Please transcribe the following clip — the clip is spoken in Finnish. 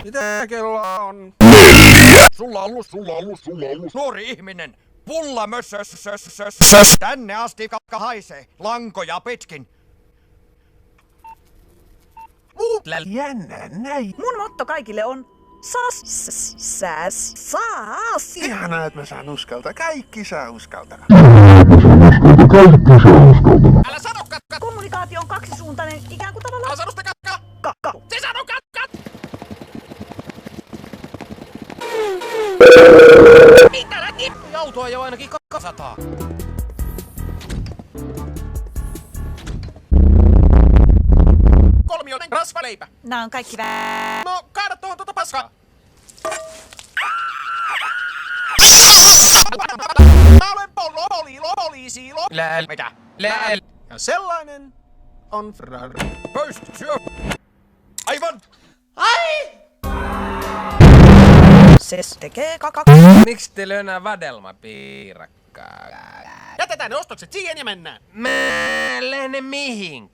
Mitä kello on? 4. Sulla on nuori ihminen. Pulla mössös. Tänne asti kakka haisee. Lankoja pitkin. Jännä näin. Mun motto kaikille on saas. Ihanaa, että mä saan uskaltaa. Kaikki saa uskaltaa. Älä sano kakka. Kommunikaatio on kaksisuuntainen, ikään kuin tavallaan Älä sano sitä kakka. kakka. Se sanoo kakka. Mitä läki? Autoa jo ainakin 200. Kolmioinen rasvaleipä. Nää on kaikki No, kaada tuohon tuota paskaa. Mä olen poliisi. Mitä? Ja sellainen on Ferrari. Pöst, syö. Aivan. Se tekee kaka. Miksi te löydä vadelmapiirakkaa? Jätetään ne ostokset siihen ja mennään. Mä lähden mihin?